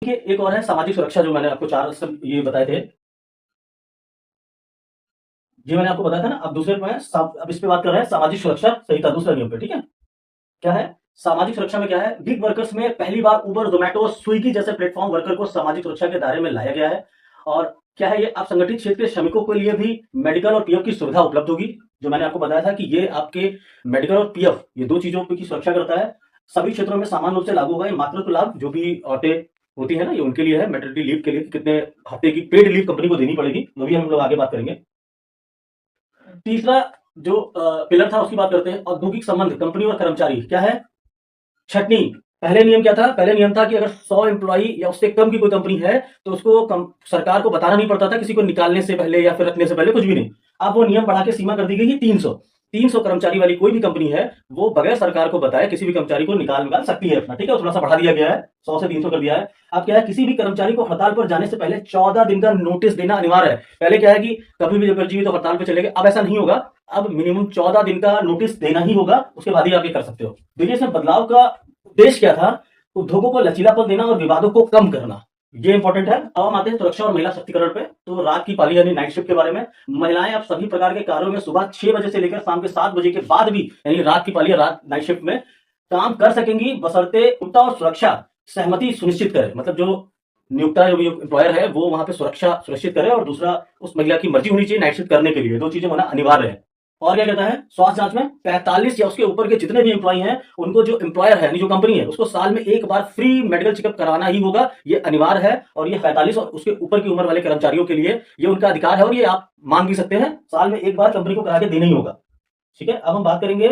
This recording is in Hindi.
देखिए एक और है सामाजिक सुरक्षा, जो मैंने आपको 4 सब ये बताए थे। ये मैंने आपको बताया था ना। अब दूसरे पे है अब इस पे बात कर रहे हैं सामाजिक सुरक्षा संहिता, दूसरा नियम पे, ठीक है? क्या है? सामाजिक सुरक्षा में क्या है? गिग वर्कर्स में पहली बार उबर, ज़ोमैटो, स्विगी जैसे प्लेटफ़ॉर्म वर्कर को सामाजिक सुरक्षा के दायरे में लाया गया है। और क्या है ये? असंगठित क्षेत्र के श्रमिकों के लिए भी मेडिकल और पीएफ की सुविधा उपलब्ध होगी। जो मैंने आपको बताया था कि ये आपके मेडिकल और पीएफ, ये 2 चीज़ों की सुरक्षा करता है। सभी क्षेत्रों में समान रूप से लागू होगा। ये मातृत्व लाभ जो भी औरतें होती है ना, ये उनके लिए है। मैटरनिटी लीव के लिए कितने हफ्ते की पेड लीव कंपनी को देनी पड़ेगी, वो भी हम लोग आगे बात करेंगे। तीसरा जो पिलर था उसकी बात करते हैं। औद्योगिक संबंध कंपनी और कर्मचारी, क्या है? छटनी। पहले नियम क्या था? पहले नियम था कि अगर 100 एम्प्लॉई या उससे कम की कोई कंपनी है तो उसको सरकार को बताना नहीं पड़ता था, किसी को निकालने से पहले या फिर रखने से पहले, कुछ भी नहीं। अब वो नियम बढ़ा के सीमा कर दी गई है 300। 300 कर्मचारी वाली कोई भी कंपनी है वो बगैर सरकार को बताए किसी भी कर्मचारी को निकाल सकती है अपना, ठीक है? थोड़ा सा बढ़ा दिया गया है, 100 से 300 कर दिया है। अब क्या है? किसी भी कर्मचारी को हड़ताल पर जाने से पहले 14 दिन का नोटिस देना अनिवार्य है। पहले क्या है कि कभी भी जब जीवी तो हड़ताल पे चले गए, अब ऐसा नहीं होगा। अब मिनिमम 14 दिन का नोटिस देना ही होगा, उसके बाद ही आप ये कर सकते हो। देखिए इसमें बदलाव का उद्देश्य क्या था? उद्योगों को लचीलापन देना और विवादों को कम करना, ये इंपॉर्टेंट है। अब हम आते हैं सुरक्षा और महिला शक्तिकरण पे। तो रात की पाली यानी नाइट शिफ्ट के बारे में। महिलाएं अब सभी प्रकार के कार्यों में सुबह 6 बजे से लेकर शाम के 7 बजे के बाद भी, यानी रात की पाली या रात नाइट शिफ्ट में काम कर सकेंगी, बशर्ते उत्ता और सुरक्षा सहमति सुनिश्चित करे। मतलब जो नियोक्ता, जो भी एम्प्लॉयर है, वो वहां पे सुरक्षा सुनिश्चित करे, और दूसरा उस महिला की मर्जी होनी चाहिए नाइट शिफ्ट करने के लिए। 2 चीजें होना अनिवार्य है। और क्या कहता है? स्वास्थ्य जांच में 45 या उसके ऊपर के जितने भी एम्प्लॉय हैं, उनको जो एम्प्लॉयर है, जो कंपनी है, उसको साल में एक बार फ्री मेडिकल चेकअप कराना ही होगा। ये अनिवार्य है। और ये 45 और उसके ऊपर की उम्र वाले कर्मचारियों के लिए ये उनका अधिकार है, और ये आप मांग भी सकते हैं। साल में एक बार कंपनी को करा के देना ही होगा, ठीक है? अब हम बात करेंगे